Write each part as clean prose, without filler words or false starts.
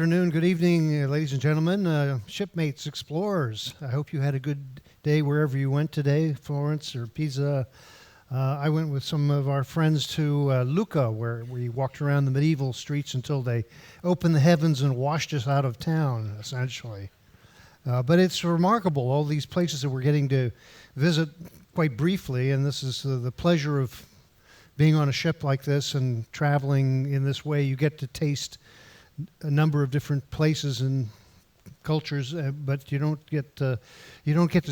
afternoon, good evening, ladies and gentlemen, shipmates, explorers. I hope you had a good day wherever you went today, Florence or Pisa. I went with some of our friends to Lucca, where we walked around the medieval streets until they opened the heavens and washed us out of town, essentially. But it's remarkable, all these places that we're getting to visit quite briefly, and this is the pleasure of being on a ship like this and traveling in this way. You get to taste a number of different places and cultures, but you don't get to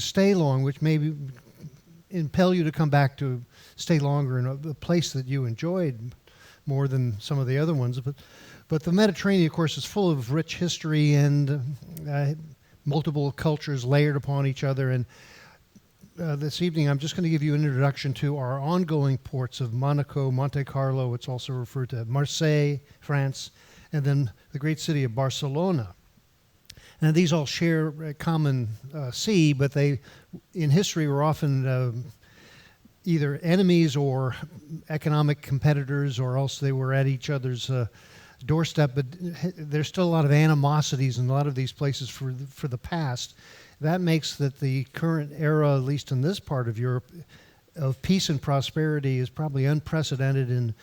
stay long, which maybe impel you to come back to stay longer in a place that you enjoyed more than some of the other ones. But the Mediterranean, of course, is full of rich history and multiple cultures layered upon each other. And this evening, I'm just going to give you an introduction to our ongoing ports of Monaco, Monte Carlo. It's also referred to Marseille, France, and then the great city of Barcelona. And these all share a common sea, but they, in history, were often either enemies or economic competitors, or else they were at each other's doorstep. But there's still a lot of animosities in a lot of these places for the past. That makes that the current era, at least in this part of Europe, of peace and prosperity is probably unprecedented in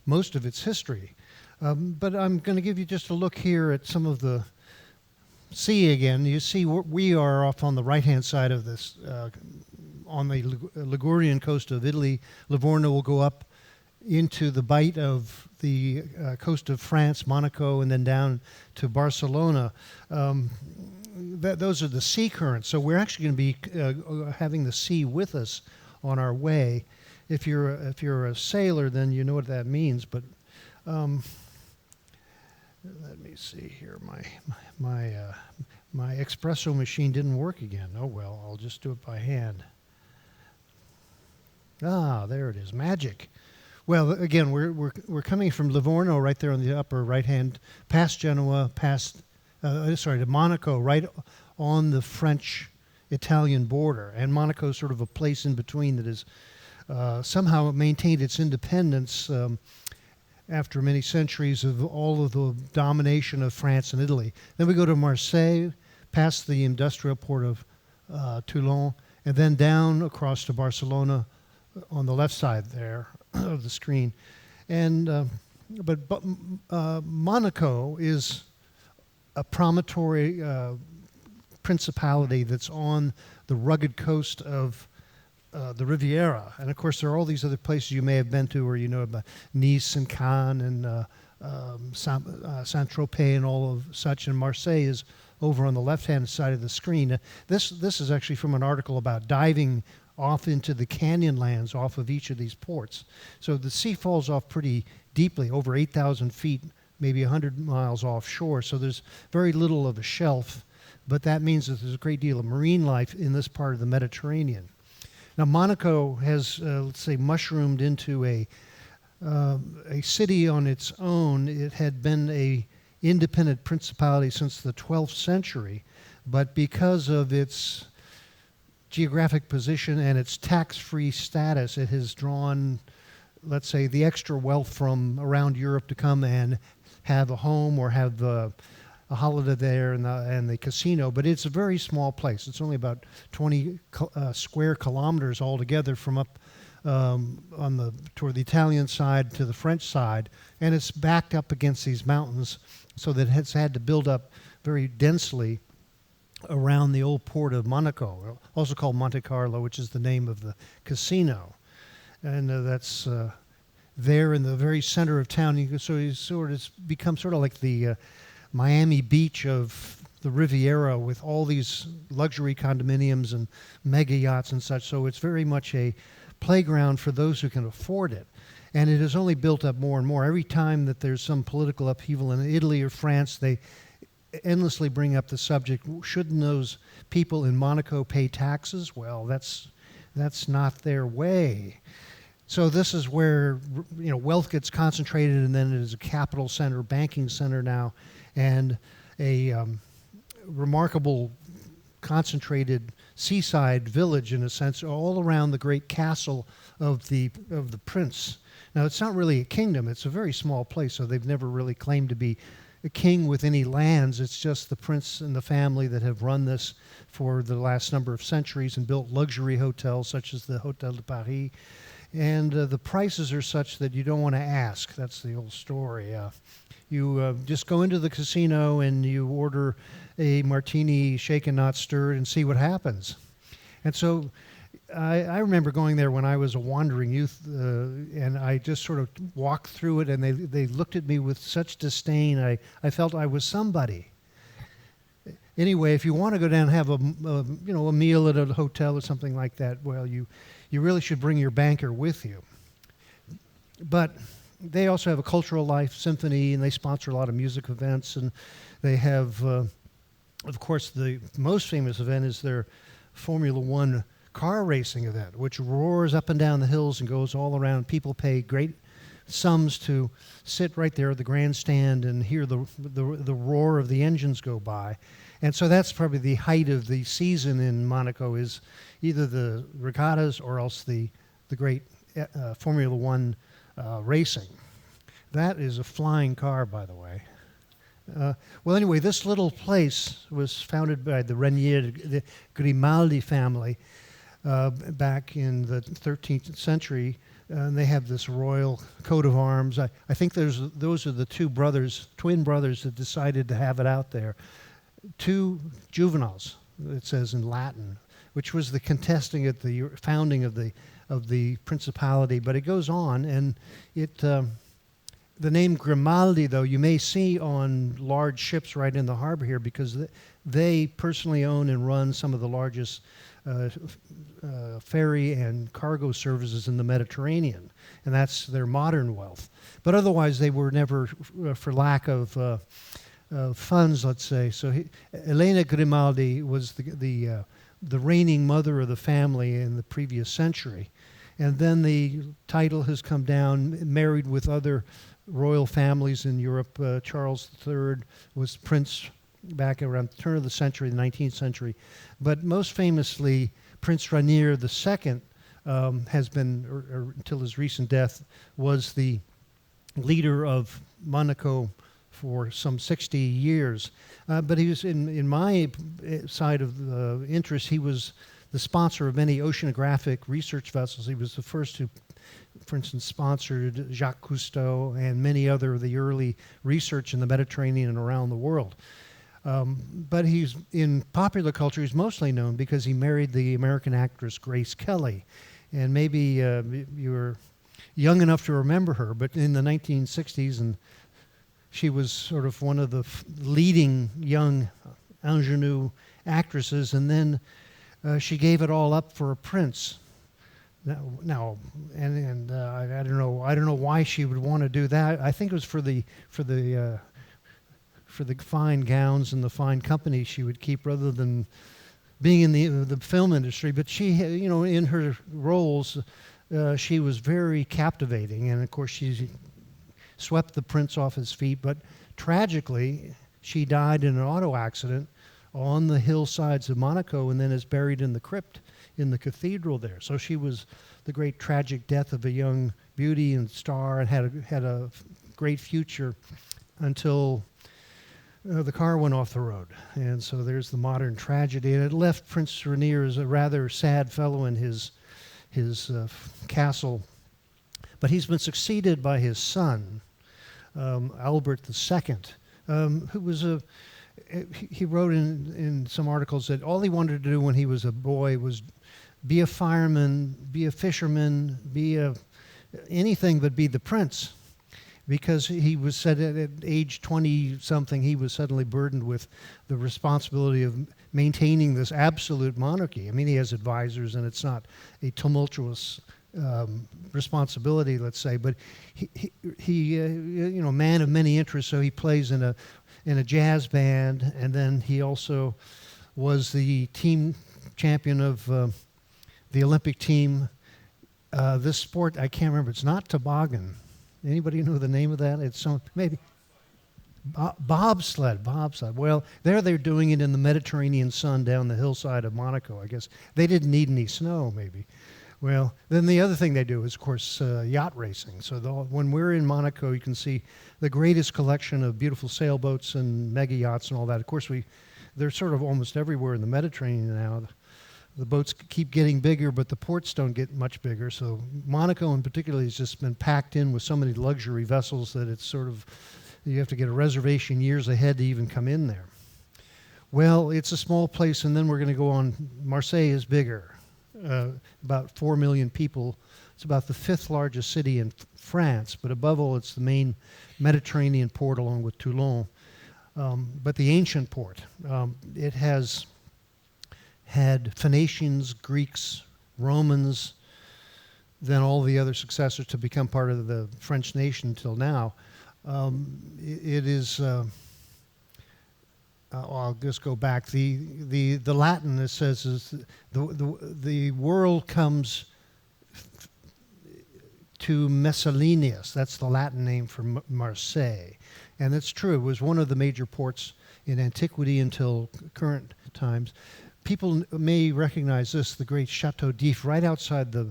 most of its history. But I'm going to give you just a look here at some of the sea again. You see we are off on the right-hand side of this, on the Ligurian coast of Italy. Livorno will go up into the bight of the coast of France, Monaco, and then down to Barcelona. Those are the sea currents. So we're actually going to be having the sea with us on our way. If you're a sailor, then you know what that means. But let me see here. My espresso machine didn't work again. Oh well, I'll just do it by hand. Ah, there it is. Magic. Well, again, we're coming from Livorno, right there on the upper right hand, past Genoa, to Monaco, right on the French-Italian border. And Monaco is sort of a place in between that has somehow maintained its independence after many centuries of all of the domination of France and Italy. Then we go to Marseille, past the industrial port of Toulon, and then down across to Barcelona on the left side there of the screen. And but Monaco is a promontory principality that's on the rugged coast of the Riviera. And of course, there are all these other places you may have been to where you know about Nice and Cannes and Saint-Tropez and all of such. And Marseille is over on the left-hand side of the screen. This is actually from an article about diving off into the canyon lands off of each of these ports. So the sea falls off pretty deeply, over 8,000 feet, maybe 100 miles offshore. So there's very little of a shelf, but that means that there's a great deal of marine life in this part of the Mediterranean. Now, Monaco has, let's say, mushroomed into a city on its own. It had been a independent principality since the 12th century, but because of its geographic position and its tax-free status, it has drawn, let's say, the extra wealth from around Europe to come and have a home or have a holiday there and the casino. But it's a very small place. It's only about 20 square kilometers altogether from up toward the Italian side to the French side, and it's backed up against these mountains, so that it's had to build up very densely around the old port of Monaco, also called Monte Carlo, which is the name of the casino. And that's there in the very center of town. So you sort of become sort of like the Miami Beach of the Riviera, with all these luxury condominiums and mega yachts and such. So it's very much a playground for those who can afford it. And it has only built up more and more. Every time that there's some political upheaval in Italy or France, they endlessly bring up the subject, shouldn't those people in Monaco pay taxes? Well, that's not their way. So this is where wealth gets concentrated, and then it is a capital center, banking center now, and a remarkable concentrated seaside village, in a sense, all around the great castle of the prince. Now, it's not really a kingdom. It's a very small place, so they've never really claimed to be a king with any lands. It's just the prince and the family that have run this for the last number of centuries and built luxury hotels such as the Hotel de Paris. And the prices are such that you don't want to ask. That's the old story. You just go into the casino and you order a martini shaken, not stirred, and see what happens. And so I remember going there when I was a wandering youth, and I just sort of walked through it, and they looked at me with such disdain. I felt I was somebody. Anyway, if you want to go down and have a meal at a hotel or something like that, well, you really should bring your banker with you. But they also have a cultural life, symphony, and they sponsor a lot of music events, and they have, of course, the most famous event is their Formula One car racing event, which roars up and down the hills and goes all around. People pay great sums to sit right there at the grandstand and hear the roar of the engines go by. And so that's probably the height of the season in Monaco, is either the regattas or else the great Formula One racing. That is a flying car, by the way. Well, anyway, this little place was founded by the Renier, the Grimaldi family, back in the 13th century. And they have this royal coat of arms. I think those are the twin brothers that decided to have it out there. Two juveniles, it says in Latin, which was the contesting at the founding of the principality. But it goes on, and the name Grimaldi, though, you may see on large ships right in the harbor here, because they personally own and run some of the largest ferry and cargo services in the Mediterranean, and that's their modern wealth. But otherwise, they were never, for lack of funds, let's say. So Elena Grimaldi was the reigning mother of the family in the previous century, and then the title has come down, married with other royal families in Europe. Charles III was prince back around the turn of the century, the 19th century. But most famously, Prince Rainier II has been, or until his recent death, was the leader of Monaco for some 60 years. But he was, in my side of the interest, he was the sponsor of many oceanographic research vessels. He was the first who, for instance, sponsored Jacques Cousteau and many other of the early research in the Mediterranean and around the world. But he's, in popular culture, he's mostly known because he married the American actress Grace Kelly. And maybe you're young enough to remember her, but in the 1960s, and she was sort of one of the leading young ingenue actresses, and then she gave it all up for a prince. I don't know why she would want to do that. I think it was for the fine gowns and the fine company she would keep, rather than being in the film industry. But she, in her roles, she was very captivating, and of course she swept the prince off his feet. But tragically, she died in an auto accident on the hillsides of Monaco, and then is buried in the crypt in the cathedral there. So she was the great tragic death of a young beauty and star, and had a great future until the car went off the road. And so there's the modern tragedy. And it left Prince Rainier as a rather sad fellow in his castle. But he's been succeeded by his son, Albert II, who was he wrote in some articles that all he wanted to do when he was a boy was be a fireman, be a fisherman, be anything but be the prince. Because he was said at age 20-something, he was suddenly burdened with the responsibility of maintaining this absolute monarchy. I mean, he has advisors, and it's not a tumultuous responsibility, let's say. But he man of many interests. So he plays in a jazz band, and then he also was the team champion of the Olympic team. This sport, I can't remember. It's not toboggan. Anybody know the name of that? It's maybe bobsled. Well, they're doing it in the Mediterranean sun down the hillside of Monaco. I guess they didn't need any snow, maybe. Well, then the other thing they do is, of course, yacht racing. So when we're in Monaco, you can see the greatest collection of beautiful sailboats and mega yachts and all that. Of course, they're sort of almost everywhere in the Mediterranean now. The boats keep getting bigger, but the ports don't get much bigger. So Monaco in particular has just been packed in with so many luxury vessels that it's sort of, you have to get a reservation years ahead to even come in there. Well, it's a small place, and then we're going to go on. Marseille is bigger, about 4 million people. It's about the 5th largest city in France, but above all, it's the main Mediterranean port along with Toulon. But the ancient port, it has had Phoenicians, Greeks, Romans, then all the other successors to become part of the French nation till now. It is, I'll just go back. The Latin, it says, is the world comes to Messalinius. That's the Latin name for Marseille. And it's true. It was one of the major ports in antiquity until current times. People may recognize this, the great Chateau d'If, right outside the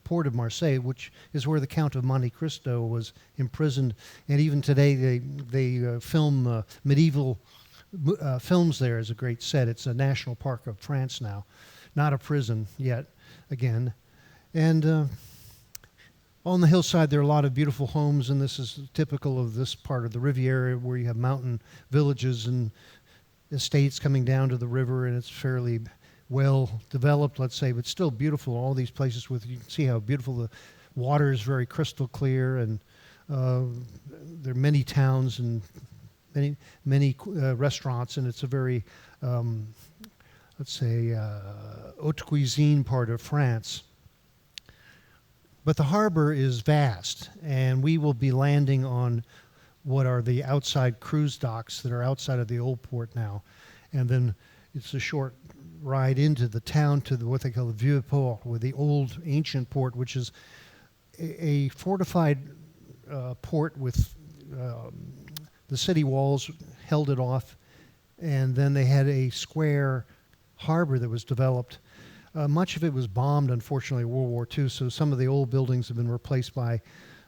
port of Marseille, which is where the Count of Monte Cristo was imprisoned. And even today, they film medieval films there as a great set. It's a national park of France now, not a prison yet, again. And on the hillside, there are a lot of beautiful homes, and this is typical of this part of the Riviera where you have mountain villages and estates coming down to the river, and it's fairly well developed, let's say, but still beautiful. All these places you can see how beautiful the water is, very crystal clear, and there are many towns and many restaurants, and it's a very, let's say, haute cuisine part of France. But the harbor is vast, and we will be landing on what are the outside cruise docks that are outside of the old port now. And then it's a short ride into the town to what they call the Vieux Port, or the old ancient port, which is a fortified port with the city walls held it off, and then they had a square harbor that was developed. Much of it was bombed, unfortunately, in World War II, so some of the old buildings have been replaced by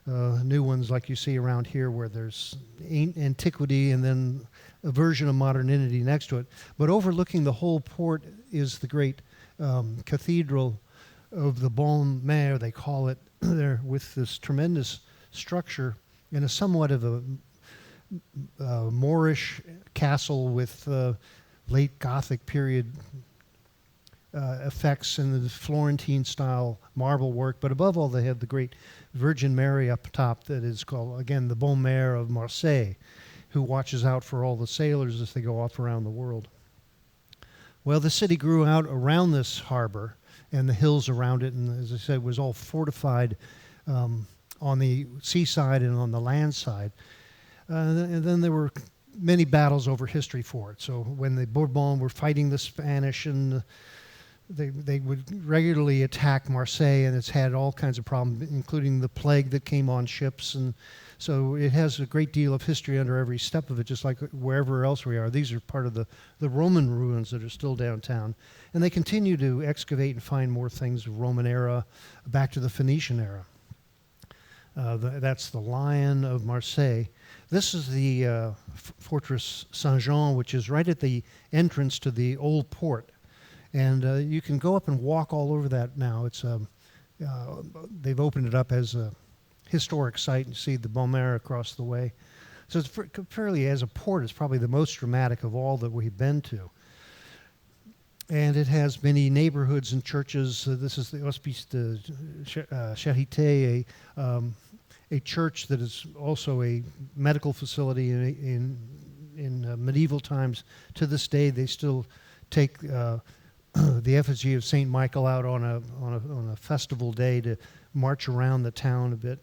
new ones like you see around here, where there's antiquity and then a version of modernity next to it. But overlooking the whole port is the great cathedral of the Bon Mer, they call it, there, with this tremendous structure and a somewhat of a Moorish castle with late Gothic period effects and the Florentine-style marble work. But above all, they have the great Virgin Mary up top that is called, again, the Bon Mer of Marseille, who watches out for all the sailors as they go off around the world. Well, the city grew out around this harbor and the hills around it, and as I said, was all fortified on the seaside and on the land side. And then there were many battles over history for it. So when the Bourbons were fighting the Spanish, and they would regularly attack Marseille, and it's had all kinds of problems, including the plague that came on ships. And so it has a great deal of history under every step of it, just like wherever else we are. These are part of the Roman ruins that are still downtown. And they continue to excavate and find more things of Roman era back to the Phoenician era. That's the Lion of Marseille. This is the Fortress Saint-Jean, which is right at the entrance to the old port. And you can go up and walk all over that now. It's they've opened it up as a historic site, and see the Bon Mer across the way. So it's fairly, as a port, it's probably the most dramatic of all that we've been to. And it has many neighborhoods and churches. This is the Hospice de Charité, a church that is also a medical facility in medieval times. To this day, they still take the effigy of Saint Michael out on a festival day to march around the town a bit.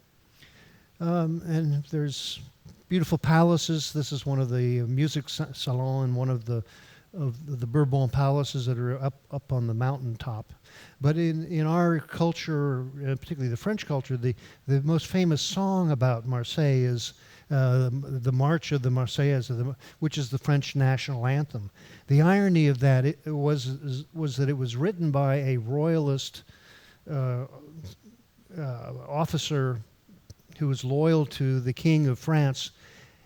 And there's beautiful palaces. This is one of the music salon and one of the Bourbon palaces that are up on the mountaintop. But in our culture, particularly the French culture, the most famous song about Marseille is the March of the Marseillaise, which is the French national anthem. The irony of that was that it was written by a royalist uh, officer who was loyal to the King of France.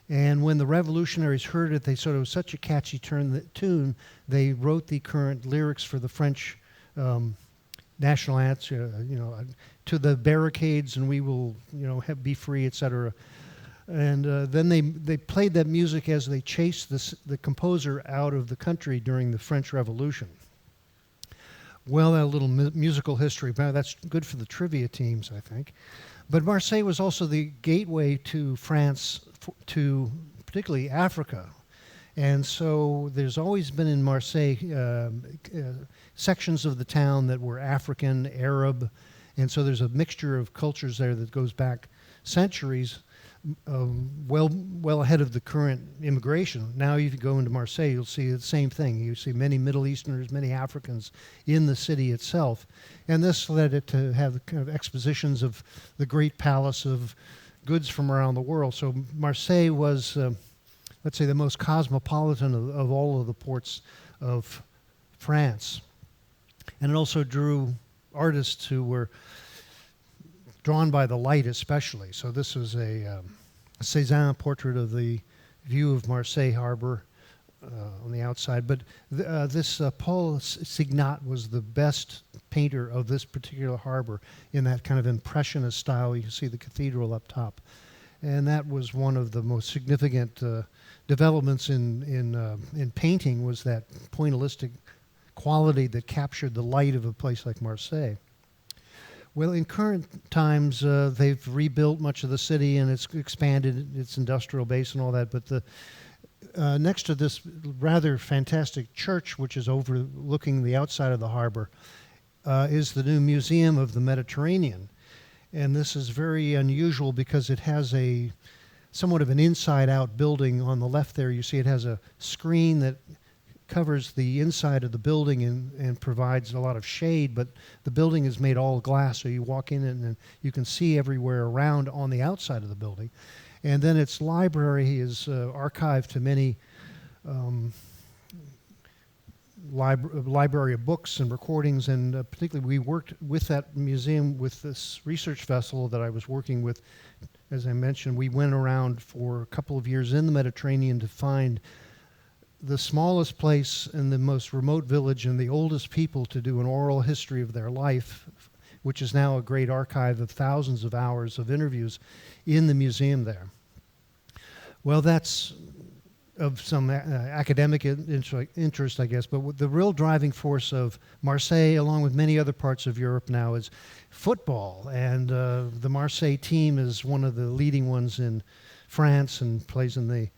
And when the revolutionaries heard it, they sort of such a catchy tune, they wrote the current lyrics for the French national anthem, to the barricades and we will, be free, etc. And then they played that music as they chased the composer out of the country during the French Revolution. Well, that little musical history, that's good for the trivia teams, I think. But Marseille was also the gateway to France, to particularly Africa. And so there's always been in Marseille sections of the town that were African, Arab, and so there's a mixture of cultures there that goes back centuries, well ahead of the current immigration. Now if you go into Marseille, you'll see the same thing. You see many Middle Easterners, many Africans in the city itself. And this led it to have kind of expositions of the great palace of goods from around the world. So Marseille was, let's say, the most cosmopolitan of all of the ports of France. And it also drew artists who were drawn by the light especially. So this was a Cézanne portrait of the view of Marseille harbor on the outside. But this Paul Signat was the best painter of this particular harbor in that kind of impressionist style. You can see the cathedral up top. And that was one of the most significant developments in painting, was that pointillistic quality that captured the light of a place like Marseille. Well, in current times, they've rebuilt much of the city and it's expanded its industrial base and all that. But the next to this rather fantastic church, which is overlooking the outside of the harbor, is the new Museum of the Mediterranean. And this is very unusual because it has somewhat of an inside-out building. On the left there, you see it has a screen that covers the inside of the building and provides a lot of shade, but the building is made all glass, so you walk in and you can see everywhere around on the outside of the building. And then its library is archived to many library of books and recordings, and particularly we worked with that museum with this research vessel that I was working with. As I mentioned, we went around for a couple of years in the Mediterranean to find the smallest place in the most remote village and the oldest people to do an oral history of their life, which is now a great archive of thousands of hours of interviews in the museum there. Well, that's of some academic interest, I guess, but the real driving force of Marseille, along with many other parts of Europe now, is football. And the Marseille team is one of the leading ones in France and plays in the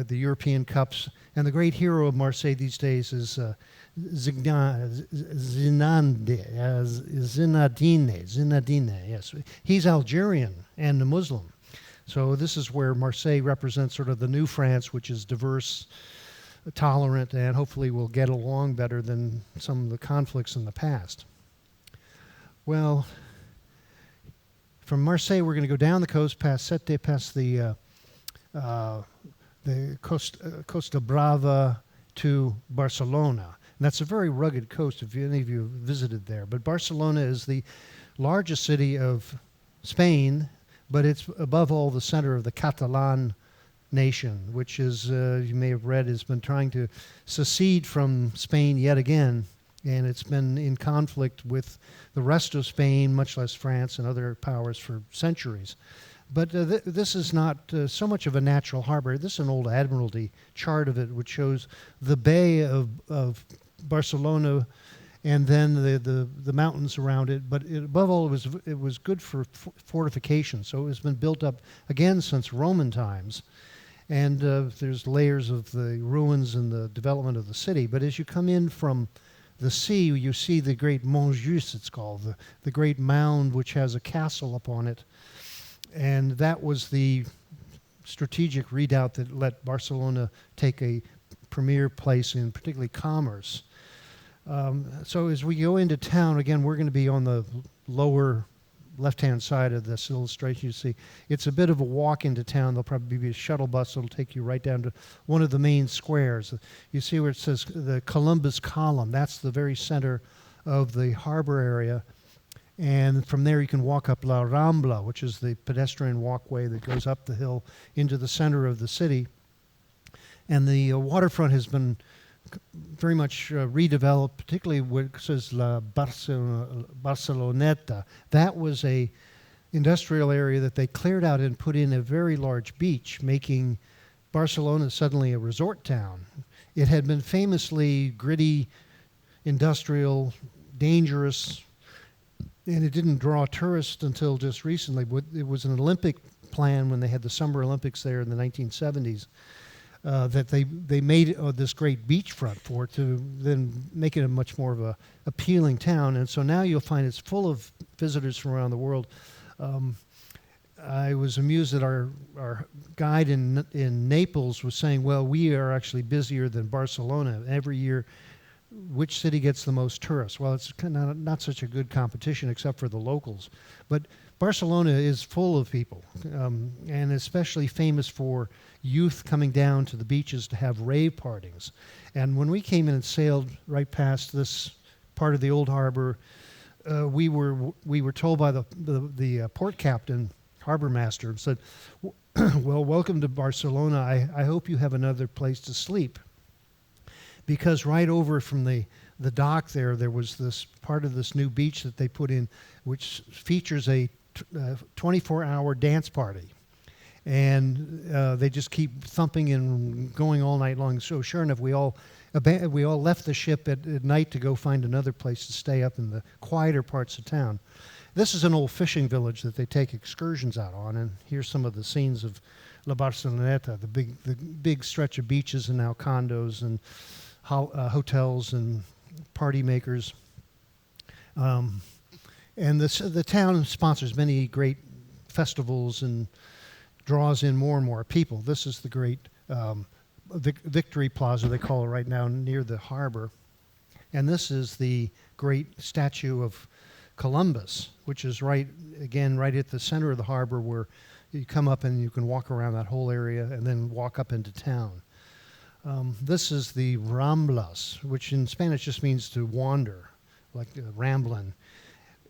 European Cups. And the great hero of Marseille these days is Zinedine, yes. He's Algerian and a Muslim. So this is where Marseille represents sort of the new France, which is diverse, tolerant, and hopefully will get along better than some of the conflicts in the past. Well, from Marseille, we're going to go down the coast past Sète, past the Costa Brava to Barcelona. And that's a very rugged coast if any of you have visited there. But Barcelona is the largest city of Spain, but it's above all the center of the Catalan nation, which is, you may have read, has been trying to secede from Spain yet again. And it's been in conflict with the rest of Spain, much less France and other powers, for centuries. But this is not so much of a natural harbor. This is an old Admiralty chart of it, which shows the bay of Barcelona and then the mountains around it. But above all, it was good for fortification. So it's been built up again since Roman times. And there's layers of the ruins and the development of the city. But as you come in from the sea, you see the great Montjuïc, it's called, the great mound which has a castle upon it. And that was the strategic redoubt that let Barcelona take a premier place in particularly commerce. So as we go into town, again, we're going to be on the lower left-hand side of this illustration. You see, it's a bit of a walk into town. There'll probably be a shuttle bus that'll take you right down to one of the main squares. You see where it says the Columbus Column. That's the very center of the harbor area. And from there you can walk up La Rambla, which is the pedestrian walkway that goes up the hill into the center of the city. And the waterfront has been very much redeveloped, particularly what says La Barceloneta. That was a industrial area that they cleared out and put in a very large beach, making Barcelona suddenly a resort town. It had been famously gritty, industrial, dangerous, and it didn't draw tourists until just recently. It was an Olympic plan when they had the Summer Olympics there in the 1970s. That they made this great beachfront for it to then make it a much more of a appealing town. And so now you'll find it's full of visitors from around the world. I was amused that our guide in Naples was saying, well, we are actually busier than Barcelona. Every year, which city gets the most tourists? Well, it's kind of not such a good competition except for the locals. But Barcelona is full of people, and especially famous for youth coming down to the beaches to have rave partings. And when we came in and sailed right past this part of the old harbor, we were told by the port captain, harbor master, said, well, welcome to Barcelona. I hope you have another place to sleep. Because right over from the dock there was this part of this new beach that they put in, which features a 24-hour dance party. And they just keep thumping and going all night long. So sure enough, we all left the ship at night to go find another place to stay up in the quieter parts of town. This is an old fishing village that they take excursions out on, and here's some of the scenes of La Barceloneta, the big stretch of beaches and now condos and hotels and party makers. And the town sponsors many great festivals and draws in more and more people. This is the great Victory Plaza, they call it right now, near the harbor. And this is the great statue of Columbus, which is right at the center of the harbor, where you come up and you can walk around that whole area and then walk up into town. This is the Ramblas, which in Spanish just means to wander, like rambling.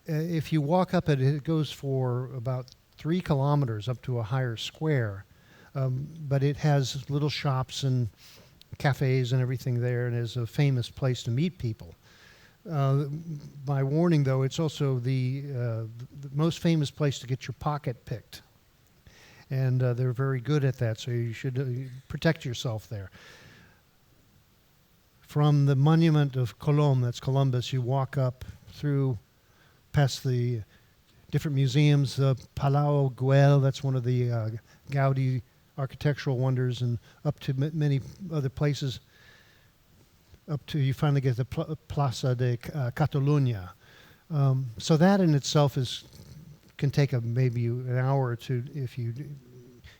If you walk up it, it goes for about 3 kilometers up to a higher square, but it has little shops and cafes and everything there, and is a famous place to meet people. My warning, though, it's also the most famous place to get your pocket picked, and they're very good at that, so you should protect yourself there. From the monument of Colom, that's Columbus, you walk up through past the different museums, the Palau Güell, that's one of the Gaudi architectural wonders, and up to many other places, up to you finally get the Plaza de Catalunya. So that in itself can take maybe an hour or two if you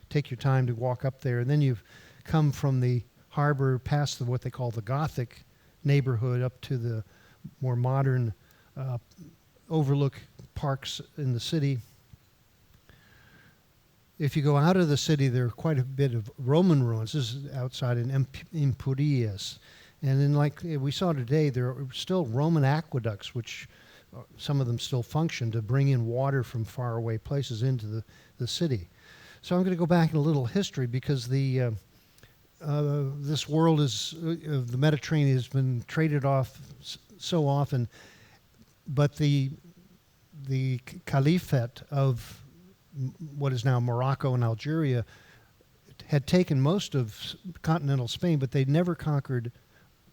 take your time to walk up there. And then you've come from the harbor past what they call the Gothic neighborhood up to the more modern overlook parks in the city. If you go out of the city, there are quite a bit of Roman ruins. This is outside in Empúries. And then, like we saw today, there are still Roman aqueducts, which some of them still function to bring in water from faraway places into the city. So I'm going to go back in a little history, because this world the Mediterranean has been traded off so often, but the caliphate of what is now Morocco and Algeria had taken most of continental Spain, but they never conquered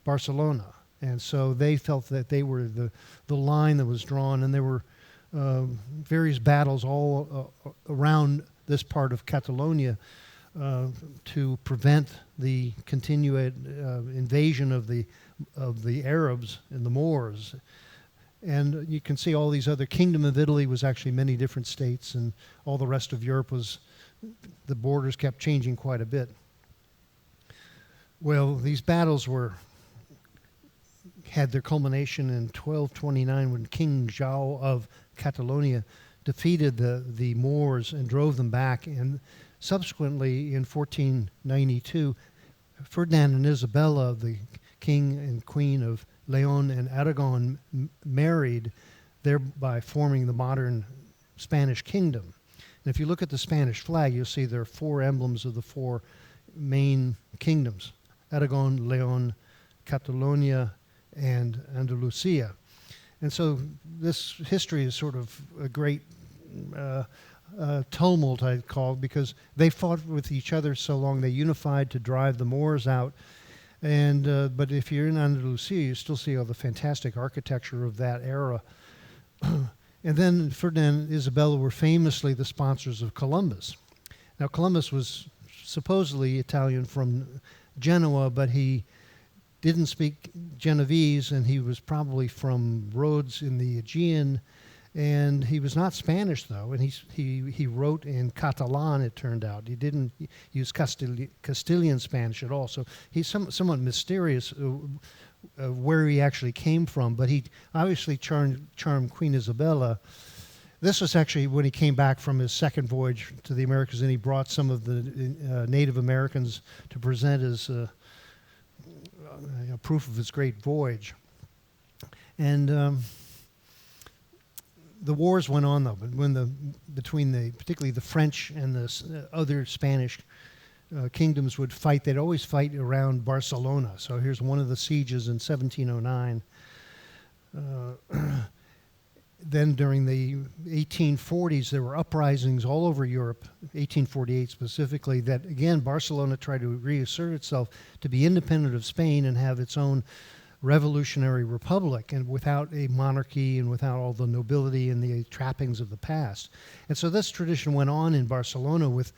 Barcelona. And so they felt that they were the line that was drawn, and there were various battles all around this part of Catalonia to prevent the continued invasion of the Arabs and the Moors. And you can see all these other. Kingdom of Italy was actually many different states, and all the rest of Europe the borders kept changing quite a bit. Well, these battles had their culmination in 1229 when King João of Catalonia defeated the Moors and drove them back. And subsequently, in 1492, Ferdinand and Isabella, the king and queen of Leon and Aragon, married thereby forming the modern Spanish kingdom. And if you look at the Spanish flag, you'll see there are 4 emblems of the 4 main kingdoms: Aragon, Leon, Catalonia, and Andalusia. And so this history is sort of a great tumult, I'd call, because they fought with each other so long. They unified to drive the Moors out. And but if you're in Andalusia, you still see all the fantastic architecture of that era. And then Ferdinand and Isabella were famously the sponsors of Columbus. Now, Columbus was supposedly Italian from Genoa, but he didn't speak Genovese, and he was probably from Rhodes in the Aegean, and he was not Spanish, though, and he wrote in Catalan, it turned out. He didn't use Castilian Spanish at all, so he's somewhat mysterious where he actually came from, but he obviously charmed Queen Isabella. This was actually when he came back from his second voyage to the Americas, and he brought some of the Native Americans to present as proof of his great voyage. And the wars went on, though, between particularly the French and the other Spanish kingdoms would fight. They'd always fight around Barcelona. So here's one of the sieges in 1709. Then during the 1840s, there were uprisings all over Europe, 1848 specifically, that, again, Barcelona tried to reassert itself to be independent of Spain and have its own revolutionary republic, and without a monarchy and without all the nobility and the trappings of the past. And so this tradition went on in Barcelona with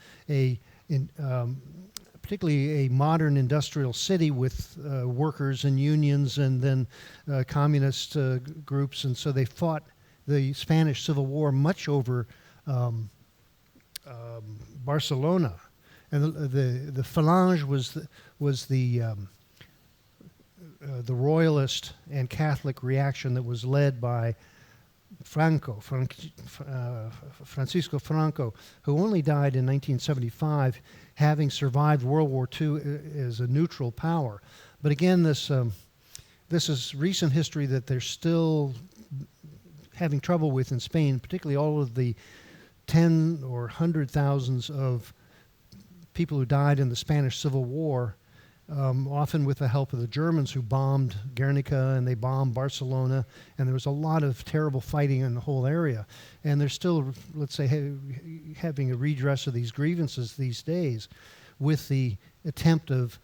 particularly a modern industrial city with workers and unions and then communist groups. And so they fought the Spanish Civil War much over Barcelona. And the Phalange was the royalist and Catholic reaction that was led by Francisco Franco, who only died in 1975, having survived World War II as a neutral power. But again, this is recent history that they're still having trouble with in Spain, particularly all of the 10 or 100,000s of people who died in the Spanish Civil War, often with the help of the Germans who bombed Guernica and they bombed Barcelona, and there was a lot of terrible fighting in the whole area. And they're still, let's say, having a redress of these grievances these days with the attempt of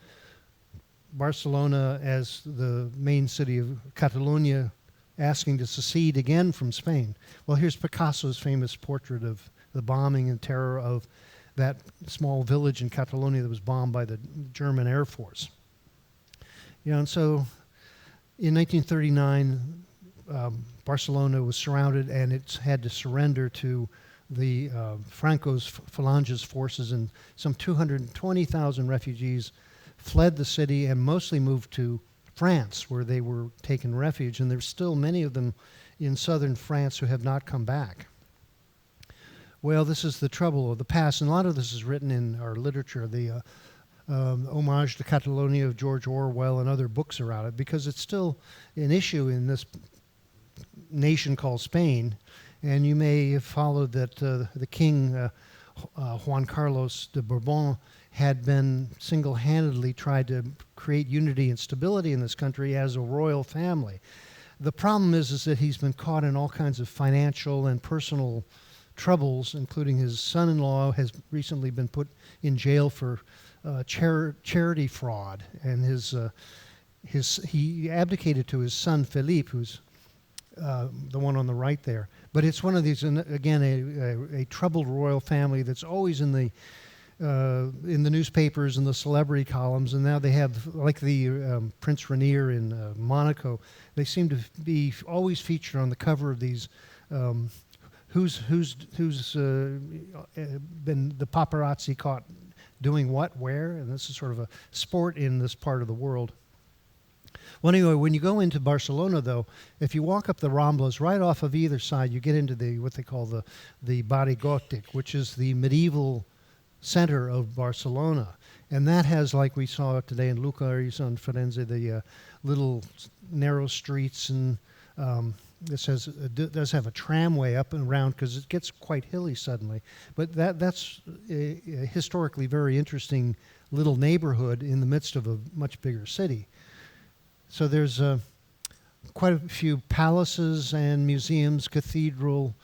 Barcelona as the main city of Catalonia asking to secede again from Spain. Well, here's Picasso's famous portrait of the bombing and terror of that small village in Catalonia that was bombed by the German Air Force. And so in 1939, Barcelona was surrounded, and it had to surrender to the Franco's Phalange's forces, and some 220,000 refugees fled the city and mostly moved to France, where they were taking refuge, and there's still many of them in southern France who have not come back. Well, this is the trouble of the past, and a lot of this is written in our literature, the Homage to Catalonia of George Orwell and other books around it, because it's still an issue in this nation called Spain. And you may have followed that the king, Juan Carlos de Bourbon, had been single-handedly tried to create unity and stability in this country as a royal family. The problem is that he's been caught in all kinds of financial and personal troubles, including his son-in-law has recently been put in jail for charity fraud, and he abdicated to his son Philippe, who's the one on the right there. But it's one of these, again, a troubled royal family that's always in the newspapers and the celebrity columns, and now they have, like the Prince Rainier in Monaco, they seem to be always featured on the cover of these who's been the paparazzi caught doing what, where, and this is sort of a sport in this part of the world. Well, anyway, when you go into Barcelona, though, if you walk up the Ramblas, right off of either side, you get into what they call the Barri Gòtic, which is the medieval center of Barcelona. And that has, like we saw today in Lucca or in Firenze, the little narrow streets and this does have a tramway up and around because it gets quite hilly suddenly. But that's a historically very interesting little neighborhood in the midst of a much bigger city. So there's quite a few palaces and museums, cathedral,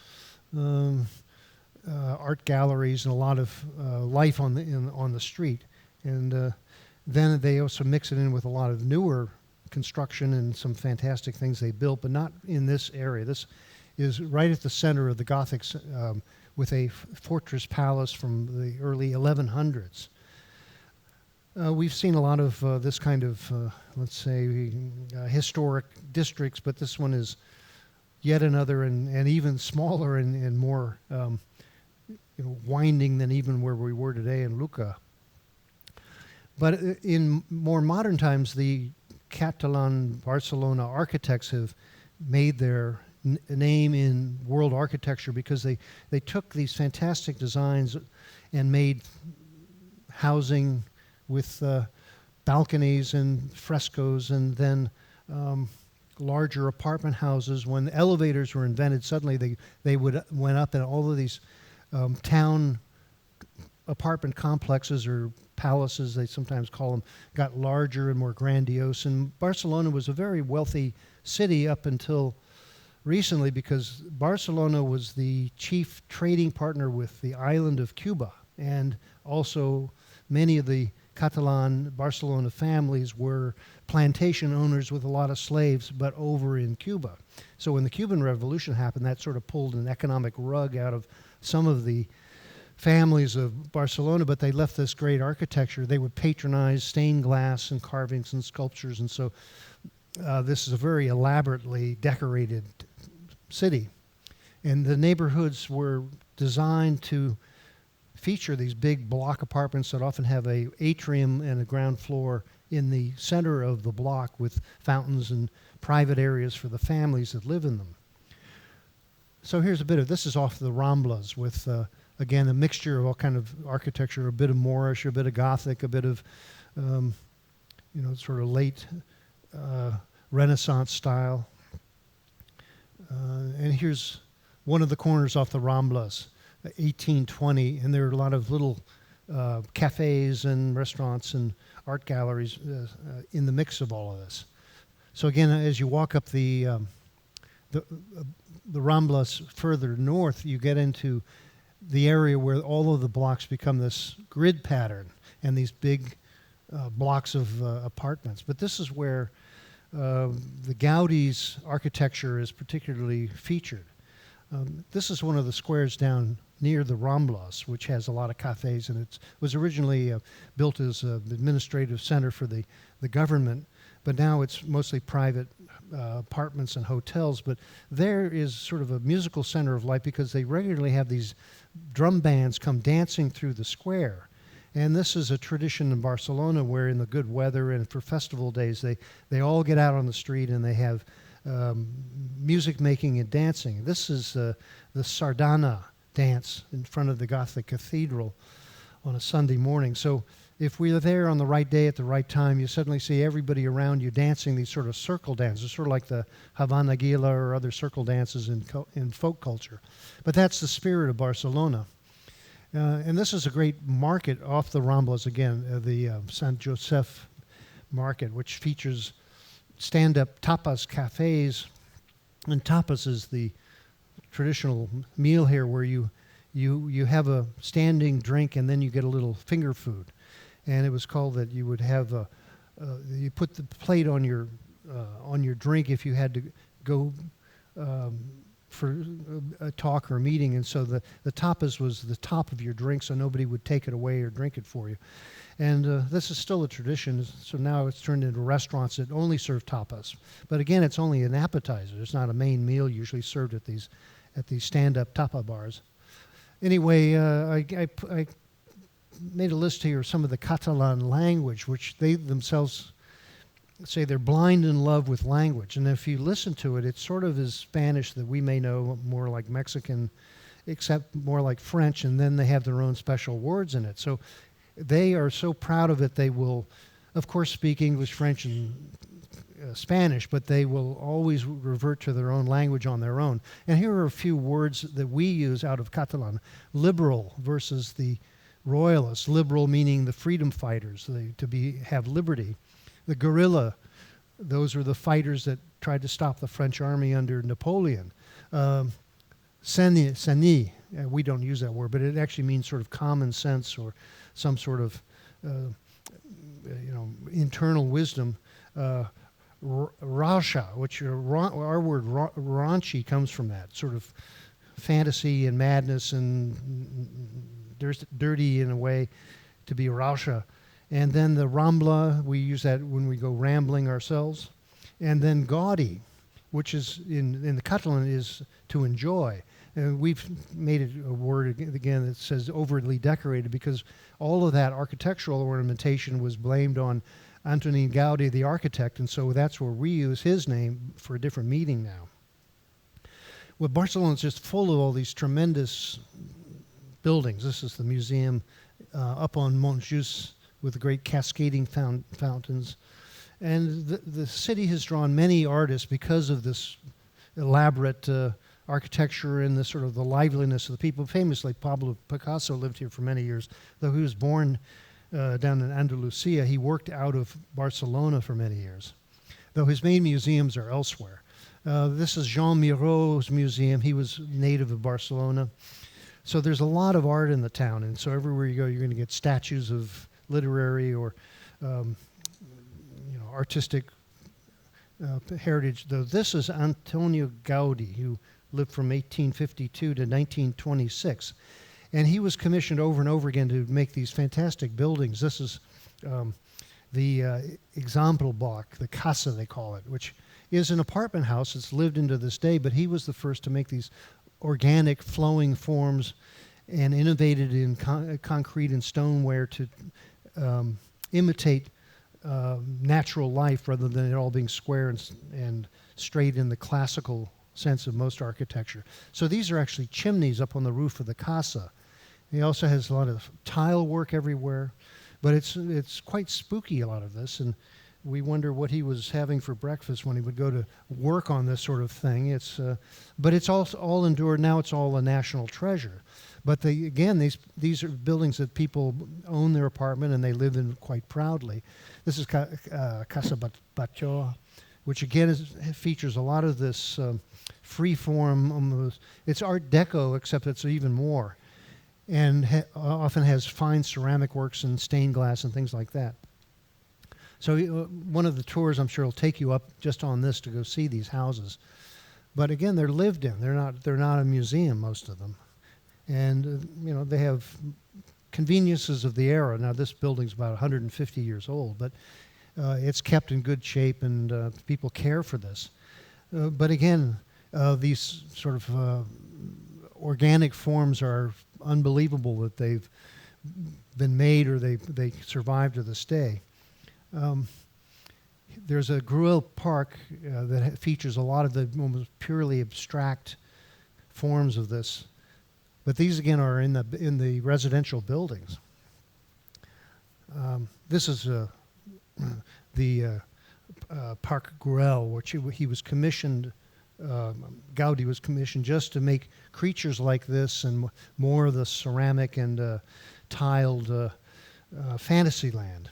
art galleries, and a lot of life on the street. And then they also mix it in with a lot of newer construction and some fantastic things they built, but not in this area. This is right at the center of the Gothic, with a fortress palace from the early 1100s. We've seen a lot of this kind of, let's say, historic districts, but this one is yet another and even smaller and more winding than even where we were today in Lucca. But in more modern times, the Catalan Barcelona architects have made their name in world architecture because they took these fantastic designs and made housing with balconies and frescoes, and then larger apartment houses. When the elevators were invented, suddenly they went up, and all of these town apartment complexes, or palaces they sometimes call them, got larger and more grandiose. And Barcelona was a very wealthy city up until recently, because Barcelona was the chief trading partner with the island of Cuba, and also many of the Catalan Barcelona families were plantation owners with a lot of slaves, but over in Cuba. So when the Cuban Revolution happened, that sort of pulled an economic rug out of some of the families of Barcelona, but they left this great architecture. They would patronize stained glass and carvings and sculptures, and so this is a very elaborately decorated city. And the neighborhoods were designed to feature these big block apartments that often have a atrium and a ground floor in the center of the block, with fountains and private areas for the families that live in them. So here's a bit of, this is off the Ramblas with, again, a mixture of all kind of architecture, a bit of Moorish, a bit of Gothic, a bit of, sort of late Renaissance style. And here's one of the corners off the Ramblas, 1820, and there are a lot of little cafes and restaurants and art galleries in the mix of all of this. So again, as you walk up the Ramblas further north, you get into the area where all of the blocks become this grid pattern and these big blocks of apartments. But this is where the Gaudi's architecture is particularly featured. This is one of the squares down near the Ramblas, which has a lot of cafes, and it was originally built as an administrative center for the government, but now it's mostly private apartments and hotels. But there is sort of a musical center of life, because they regularly have these drum bands come dancing through the square. And this is a tradition in Barcelona where in the good weather and for festival days, they all get out on the street and they have music making and dancing. This is the Sardana dance in front of the Gothic Cathedral on a Sunday morning. So if we're there on the right day at the right time, you suddenly see everybody around you dancing these sort of circle dances, sort of like the Havana Gila or other circle dances in folk culture. But that's the spirit of Barcelona. And this is a great market off the Ramblas again, the Sant Josep market, which features stand-up tapas cafes. And tapas is the traditional meal here, where you have a standing drink and then you get a little finger food. And it was called that you would have you put the plate on your drink if you had to go for a talk or a meeting, and so the tapas was the top of your drink, so nobody would take it away or drink it for you. And this is still a tradition, so now it's turned into restaurants that only serve tapas. But again, it's only an appetizer. It's not a main meal usually served at these stand-up tapa bars. Anyway, I made a list here of some of the Catalan language, which they themselves say they're blind in love with language. And if you listen to it, it sort of is Spanish that we may know, more like Mexican, except more like French, and then they have their own special words in it. So they are so proud of it, they will, of course, speak English, French, Spanish, but they will always revert to their own language on their own. And here are a few words that we use out of Catalan. Liberal versus the royalists. Liberal meaning the freedom fighters, have liberty. The guerrilla, those are the fighters that tried to stop the French army under Napoleon. Seni, we don't use that word, but it actually means sort of common sense or some sort of internal wisdom. Rasha, which our word raunchy comes from that, sort of fantasy and madness and dirty in a way, to be Rasha. And then the Rambla, we use that when we go rambling ourselves. And then gaudy, which is in the Catalan is to enjoy. And we've made it a word again that says overly decorated, because all of that architectural ornamentation was blamed on Antonin Gaudi, the architect, and so that's where we use his name for a different meaning now. Well, Barcelona is just full of all these tremendous buildings. This is the museum up on Montjuïc with the great cascading fountains. And the city has drawn many artists because of this elaborate architecture and the sort of the liveliness of the people. Famously, Pablo Picasso lived here for many years. Though he was born down in Andalusia, he worked out of Barcelona for many years, though his main museums are elsewhere. This is Jean Miraut's museum. He was native of Barcelona. So there's a lot of art in the town, and so everywhere you go, you're going to get statues of literary or artistic heritage. Though this is Antonio Gaudi, who lived from 1852 to 1926. And he was commissioned over and over again to make these fantastic buildings. This is the Exempelblock, the Casa they call it, which is an apartment house that's lived into this day, but he was the first to make these organic flowing forms and innovated in concrete and stoneware to imitate natural life rather than it all being square and straight in the classical sense of most architecture. So these are actually chimneys up on the roof of the casa. He also has a lot of tile work everywhere, but it's quite spooky, a lot of this, and we wonder what he was having for breakfast when he would go to work on this sort of thing. But it's all endured. Now it's all a national treasure. But these are buildings that people own their apartment and they live in quite proudly. This is Casa Batlló, which again features a lot of this free-form, it's Art Deco, except it's even more, and often has fine ceramic works and stained glass and things like that. So one of the tours, I'm sure, will take you up just on this to go see these houses. But again, they're lived in. They're not a museum, most of them. And they have conveniences of the era. Now this building's about 150 years old, but it's kept in good shape, and people care for this. But again, these sort of organic forms are unbelievable that they've been made or they survive to this day. There's a Gruel Park that features a lot of the almost purely abstract forms of this, but these again are in the residential buildings. This is the Parc Gruel, which he was commissioned. Gaudi was commissioned just to make creatures like this and more of the ceramic and tiled fantasy land.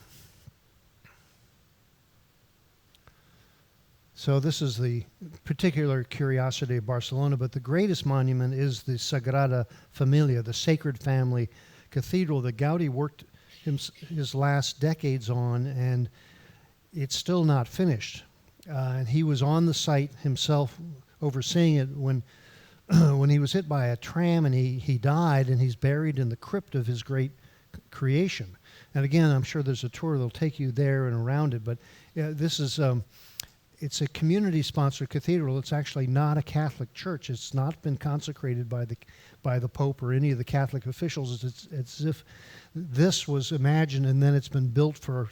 So this is the particular curiosity of Barcelona, but the greatest monument is the Sagrada Familia, the Sacred Family Cathedral that Gaudi worked his last decades on, and it's still not finished. And he was on the site himself overseeing it when he was hit by a tram and he died, and he's buried in the crypt of his great creation. And again, I'm sure there's a tour that'll take you there and around it, but this is... it's a community-sponsored cathedral. It's actually not a Catholic church. It's not been consecrated by the Pope or any of the Catholic officials. It's as if this was imagined and then it's been built for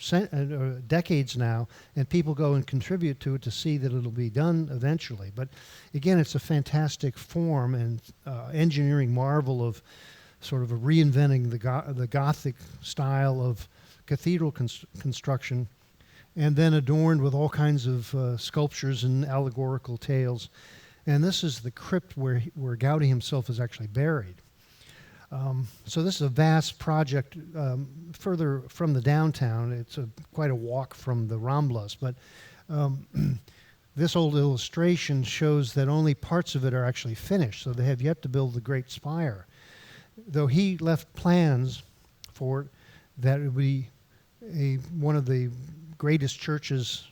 decades now, and people go and contribute to it to see that it'll be done eventually. But again, it's a fantastic form and engineering marvel of sort of reinventing the Gothic style of cathedral construction. and then adorned with all kinds of sculptures and allegorical tales. And this is the crypt where Gaudi himself is actually buried. So this is a vast project further from the downtown. It's quite a walk from the Ramblas, but this old illustration shows that only parts of it are actually finished, so they have yet to build the Great Spire. Though he left plans for it, that it would be one of the greatest churches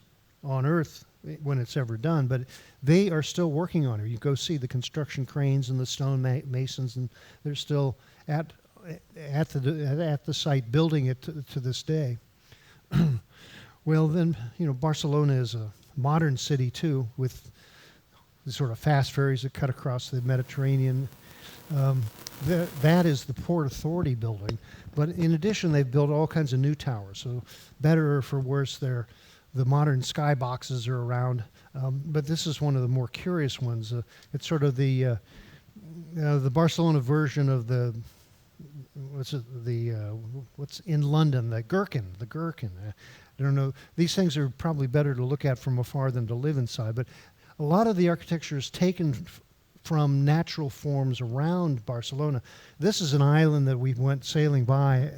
on earth when it's ever done, but they are still working on it. You go see the construction cranes and the stone masons, and they're still at the site building it to this day. Well, then, Barcelona is a modern city too, with the sort of fast ferries that cut across the Mediterranean. That is the Port Authority building, but in addition, they've built all kinds of new towers. So, better or for worse, the modern skyboxes are around, but this is one of the more curious ones. It's sort of the Barcelona version of what's in London, the Gherkin. I don't know. These things are probably better to look at from afar than to live inside, but a lot of the architecture is taken from natural forms around Barcelona. This is an island that we went sailing by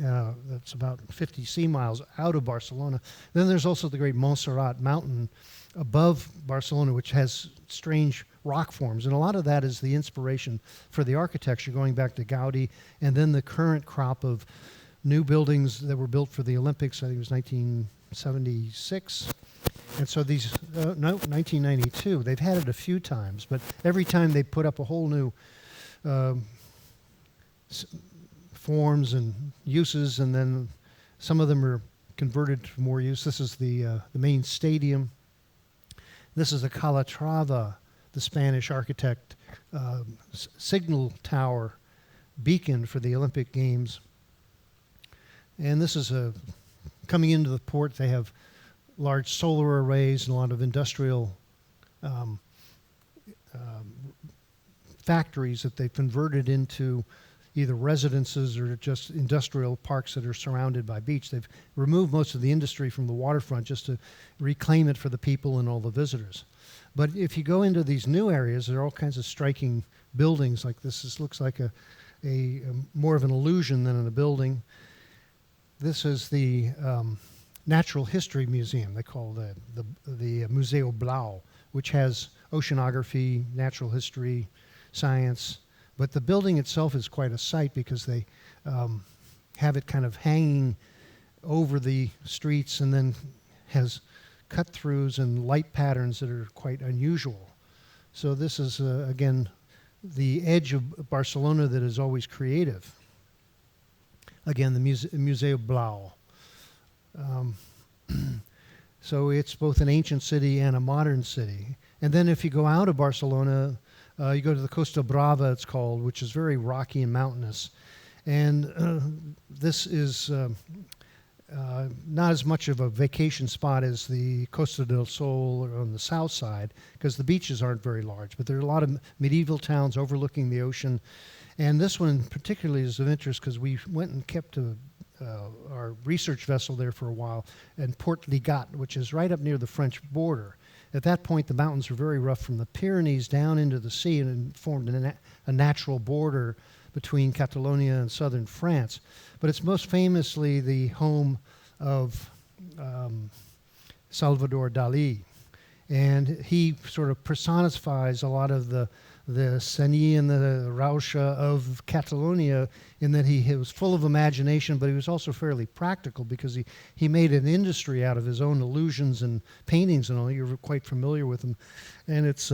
that's about 50 sea miles out of Barcelona. Then there's also the great Montserrat mountain above Barcelona, which has strange rock forms. And a lot of that is the inspiration for the architecture going back to Gaudi, and then the current crop of new buildings that were built for the Olympics. I think it was 1976. And so 1992. They've had it a few times, but every time they put up a whole new forms and uses, and then some of them are converted to more use. This is the main stadium. This is the Calatrava, the Spanish architect, signal tower beacon for the Olympic Games. And this is coming into the port. They have large solar arrays and a lot of industrial factories that they've converted into either residences or just industrial parks that are surrounded by beach. They've removed most of the industry from the waterfront just to reclaim it for the people and all the visitors. But if you go into these new areas, there are all kinds of striking buildings like this. This looks like a more of an illusion than a building. This is the Natural History Museum. They call the Museo Blau, which has oceanography, natural history, science. But the building itself is quite a sight because they have it kind of hanging over the streets and then has cut-throughs and light patterns that are quite unusual. So this is, again, the edge of Barcelona that is always creative. Again, the Museo Blau. So it's both an ancient city and a modern city. And then if you go out of Barcelona, you go to the Costa Brava, it's called, which is very rocky and mountainous. And this is not as much of a vacation spot as the Costa del Sol on the south side, because the beaches aren't very large. But there are a lot of medieval towns overlooking the ocean. And this one particularly is of interest because we went and kept our research vessel there for a while in Port Ligat, which is right up near the French border. At that point, the mountains were very rough from the Pyrenees down into the sea and formed a natural border between Catalonia and southern France. But it's most famously the home of Salvador Dali. And he sort of personifies a lot of the Seni and the Rauscha of Catalonia, in that he was full of imagination, but he was also fairly practical because he made an industry out of his own illusions and paintings and all. You're quite familiar with him. And it's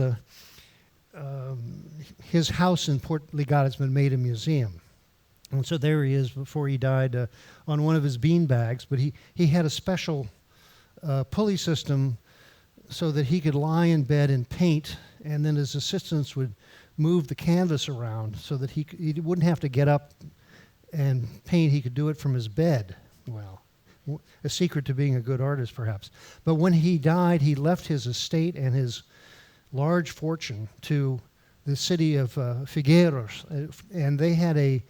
his house in Port Ligat has been made a museum. And so there he is before he died on one of his bean bags, but he had a special pulley system so that he could lie in bed and paint, and then his assistants would move the canvas around so that he wouldn't have to get up and paint. He could do it from his bed. Well, a secret to being a good artist, perhaps. But when he died, he left his estate and his large fortune to the city of Figueros, and they had a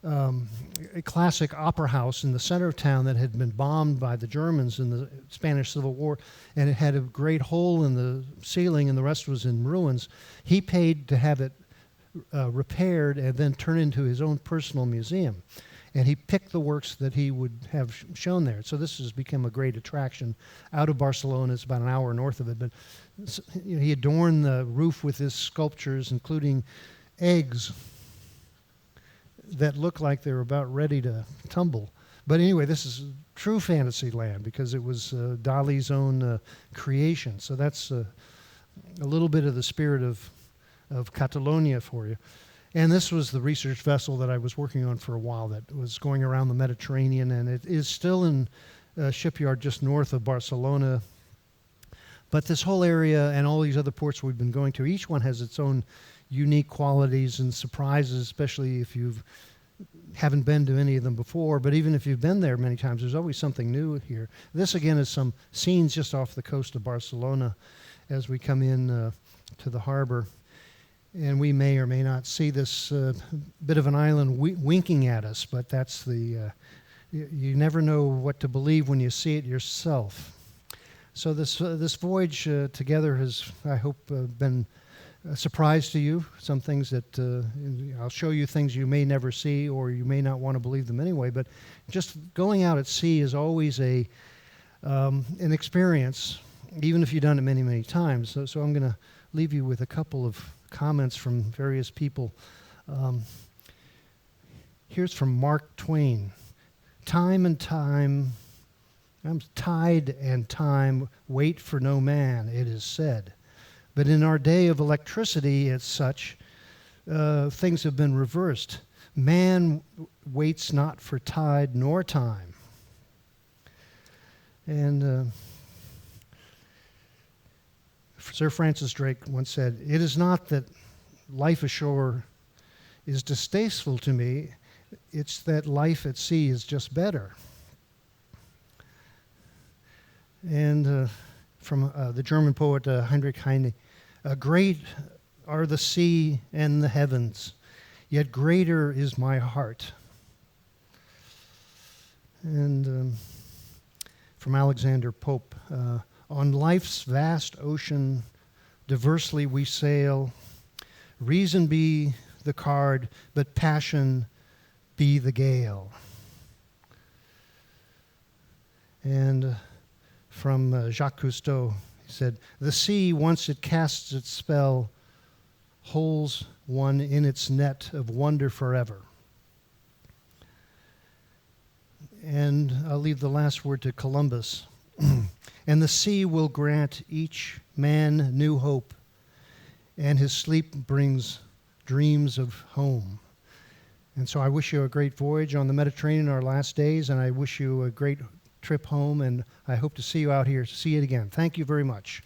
a classic opera house in the center of town that had been bombed by the Germans in the Spanish Civil War, and it had a great hole in the ceiling and the rest was in ruins. He paid to have it repaired and then turned into his own personal museum. And he picked the works that he would have shown there. So this has become a great attraction out of Barcelona. It's about an hour north of it. But he adorned the roof with his sculptures, including eggs that look like they're about ready to tumble. But anyway, this is true fantasy land because it was Dali's own creation. So that's a little bit of the spirit of Catalonia for you. And this was the research vessel that I was working on for a while that was going around the Mediterranean, and it is still in a shipyard just north of Barcelona. But this whole area and all these other ports we've been going to, each one has its own unique qualities and surprises, especially if you haven't been to any of them before. But even if you've been there many times, there's always something new here. This, again, is some scenes just off the coast of Barcelona as we come in to the harbor. And we may or may not see this bit of an island winking at us, but that's the, you never know what to believe when you see it yourself. So this voyage together has, I hope, been a surprise to you. Some things that, I'll show you things you may never see or you may not want to believe them anyway, but just going out at sea is always an experience, even if you've done it many, many times. So I'm going to leave you with a couple of comments from various people. Here's from Mark Twain. Time and time, tide and time wait for no man, it is said. But in our day of electricity, as such, things have been reversed. Man waits not for tide nor time. And Sir Francis Drake once said, "It is not that life ashore is distasteful to me, it's that life at sea is just better." And from the German poet Heinrich Heine, "Great are the sea and the heavens, yet greater is my heart." And from Alexander Pope, "On life's vast ocean, diversely we sail. Reason be the card, but passion be the gale." And from Jacques Cousteau, he said, "The sea, once it casts its spell, holds one in its net of wonder forever." And I'll leave the last word to Columbus. "And the sea will grant each man new hope, and his sleep brings dreams of home." And so I wish you a great voyage on the Mediterranean our last days, and I wish you a great trip home, and I hope to see you out here, see it again. Thank you very much.